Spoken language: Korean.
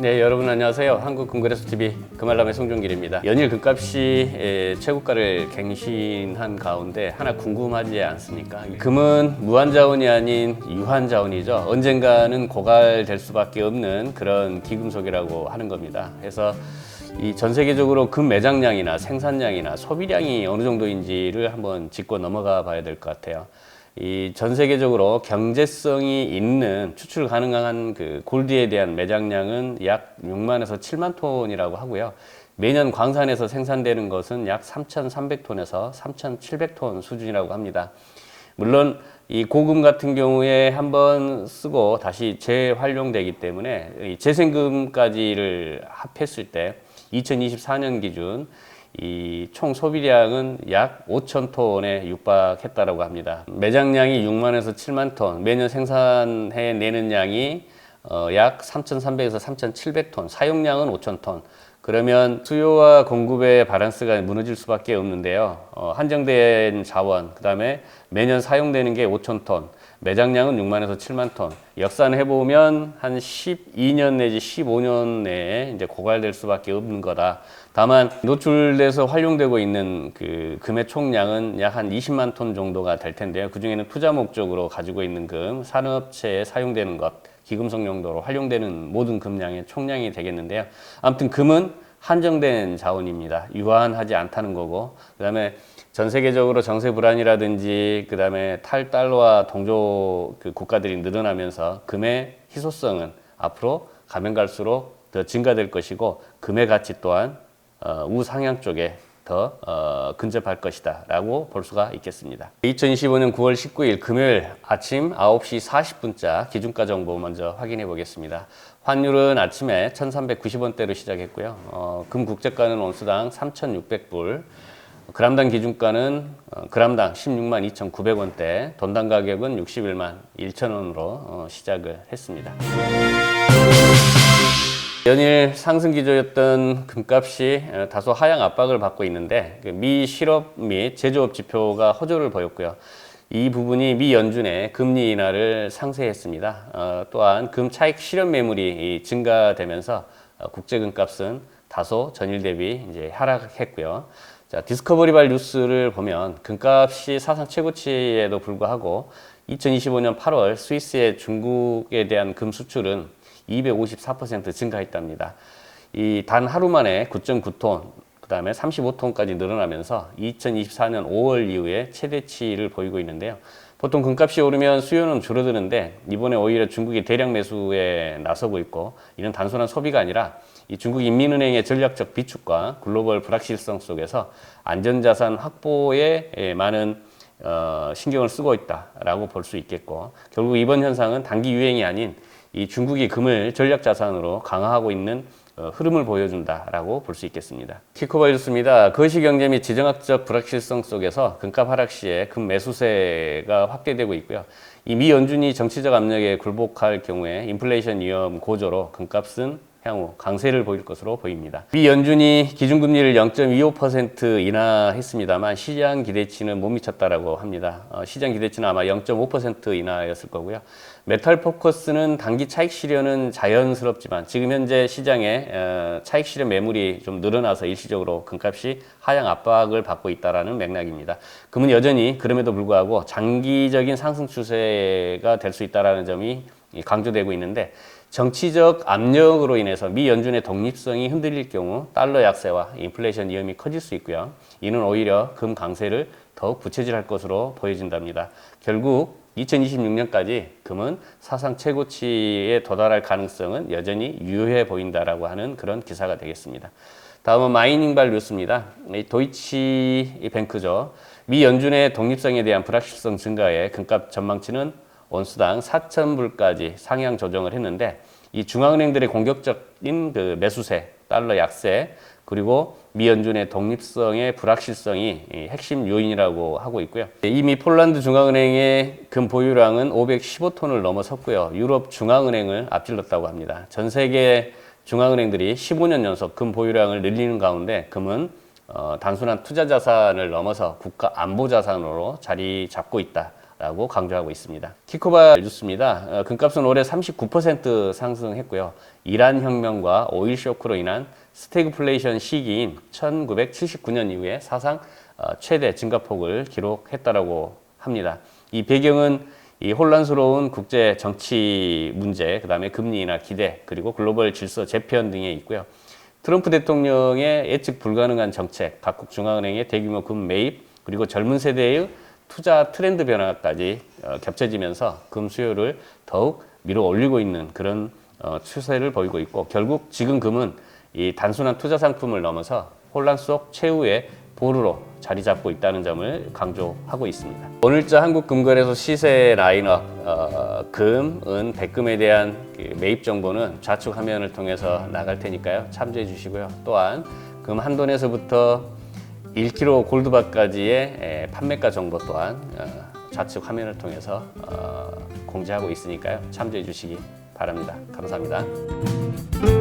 네, 여러분 안녕하세요. 한국금거래소TV 금알람의 송종길입니다. 연일 금값이 최고가를 갱신한 가운데 하나 궁금하지 않습니까? 금은 무한자원이 아닌 유한자원이죠. 언젠가는 고갈될 수밖에 없는 그런 기금속이라고 하는 겁니다. 그래서 이 전 세계적으로 금 매장량이나 생산량이나 소비량이 어느 정도인지를 한번 짚고 넘어가 봐야 될 것 같아요. 이 전 세계적으로 경제성이 있는 추출 가능한 그 골드에 대한 매장량은 약 6만에서 7만 톤이라고 하고요. 매년 광산에서 생산되는 것은 약 3,300톤에서 3,700톤 수준이라고 합니다. 물론 이 고금 같은 경우에 한번 쓰고 다시 재활용되기 때문에 이 재생금까지를 합했을 때 2024년 기준 이 총 소비량은 약 5천 톤에 육박했다라고 합니다. 매장량이 6만에서 7만 톤, 매년 생산해 내는 양이 약 3,300에서 3,700톤, 사용량은 5천 톤. 그러면 수요와 공급의 밸런스가 무너질 수밖에 없는데요. 한정된 자원, 그 다음에 매년 사용되는 게 5천 톤, 매장량은 6만에서 7만 톤. 역산해 보면 한 12년 내지 15년 내에 이제 고갈될 수밖에 없는 거다. 다만 노출돼서 활용되고 있는 그 금의 총량은 약 한 20만 톤 정도가 될 텐데요. 그 중에는 투자 목적으로 가지고 있는 금, 산업체에 사용되는 것, 기금속 용도로 활용되는 모든 금량의 총량이 되겠는데요. 아무튼 금은 한정된 자원입니다. 유한하지 않다는 거고, 그 다음에 전 세계적으로 정세 불안이라든지 그 다음에 탈달러와 동조 그 국가들이 늘어나면서 금의 희소성은 앞으로 가면 갈수록 더 증가될 것이고, 금의 가치 또한 우상향 쪽에 더 근접할 것이다 라고 볼 수가 있겠습니다. 2025년 9월 19일 금요일 아침 9시 40분자 기준가 정보 먼저 확인해 보겠습니다. 환율은 아침에 1390원대로 시작했고요. 금 국제가는 온수당 3600불, 그람당 기준가는 그람당 16만 2,900원대, 돈당 가격은 61만 1천원으로 시작을 했습니다. 연일 상승 기조였던 금값이 다소 하향 압박을 받고 있는데, 미 실업 및 제조업 지표가 호조를 보였고요. 이 부분이 미 연준의 금리 인하를 상쇄했습니다. 또한 금 차익 실현 매물이 증가되면서 국제 금값은 다소 전일 대비 이제 하락했고요. 자, 디스커버리발 뉴스를 보면 금값이 사상 최고치에도 불구하고 2025년 8월 스위스의 중국에 대한 금 수출은 254% 증가했답니다. 이 단 하루 만에 9.9톤, 그 다음에 35톤까지 늘어나면서 2024년 5월 이후에 최대치를 보이고 있는데요. 보통 금값이 오르면 수요는 줄어드는데 이번에 오히려 중국이 대량 매수에 나서고 있고, 이는 단순한 소비가 아니라 이 중국 인민은행의 전략적 비축과 글로벌 불확실성 속에서 안전자산 확보에 많은 신경을 쓰고 있다라고 볼 수 있겠고, 결국 이번 현상은 단기 유행이 아닌 이 중국이 금을 전략 자산으로 강화하고 있는 흐름을 보여준다라고 볼 수 있겠습니다. 키코바이루스입니다. 거시경제 및 지정학적 불확실성 속에서 금값 하락 시에 금 매수세가 확대되고 있고요. 이 미 연준이 정치적 압력에 굴복할 경우에 인플레이션 위험 고조로 금값은 향후 강세를 보일 것으로 보입니다. 미 연준이 기준금리를 0.25% 인하했습니다만 시장 기대치는 못 미쳤다라고 합니다. 시장 기대치는 아마 0.5% 인하였을 거고요. 메탈 포커스는 단기 차익 실현은 자연스럽지만 지금 현재 시장에 차익 실현 매물이 좀 늘어나서 일시적으로 금값이 하향 압박을 받고 있다라는 맥락입니다. 금은 여전히 그럼에도 불구하고 장기적인 상승 추세가 될 수 있다라는 점이 강조되고 있는데, 정치적 압력으로 인해서 미 연준의 독립성이 흔들릴 경우 달러 약세와 인플레이션 위험이 커질 수 있고요. 이는 오히려 금 강세를 더욱 부채질할 것으로 보여진답니다. 결국 2026년까지 금은 사상 최고치에 도달할 가능성은 여전히 유효해 보인다라고 하는 그런 기사가 되겠습니다. 다음은 마이닝발 뉴스입니다. 도이치뱅크죠. 미 연준의 독립성에 대한 불확실성 증가에 금값 전망치는 온수당 4,000불까지 상향 조정을 했는데, 이 중앙은행들의 공격적인 그 매수세, 달러 약세, 그리고 미 연준의 독립성의 불확실성이 핵심 요인이라고 하고 있고요. 이미 폴란드 중앙은행의 금 보유량은 515톤을 넘어섰고요. 유럽 중앙은행을 앞질렀다고 합니다. 전 세계 중앙은행들이 15년 연속 금 보유량을 늘리는 가운데 금은 단순한 투자 자산을 넘어서 국가 안보 자산으로 자리 잡고 있다. 라고 강조하고 있습니다. 키코바 뉴스입니다. 금값은 올해 39% 상승했고요. 이란 혁명과 오일 쇼크로 인한 스태그플레이션 시기인 1979년 이후에 사상 최대 증가폭을 기록했다라고 합니다. 이 배경은 이 혼란스러운 국제 정치 문제, 그다음에 금리 인하 기대, 그리고 글로벌 질서 재편 등에 있고요. 트럼프 대통령의 예측 불가능한 정책, 각국 중앙은행의 대규모 금 매입, 그리고 젊은 세대의 투자 트렌드 변화까지 겹쳐지면서 금 수요를 더욱 밀어 올리고 있는 그런 추세를 보이고 있고, 결국 지금 금은 이 단순한 투자 상품을 넘어서 혼란 속 최후의 보루로 자리 잡고 있다는 점을 강조하고 있습니다. 오늘자 한국금거래소 시세 라인업, 금, 은, 백금에 대한 매입 정보는 좌측 화면을 통해서 나갈 테니까요. 참조해 주시고요. 또한 금 한돈에서부터 1kg 골드바까지의 판매가 정보 또한 좌측 화면을 통해서 공지하고 있으니까요. 참조해 주시기 바랍니다. 감사합니다.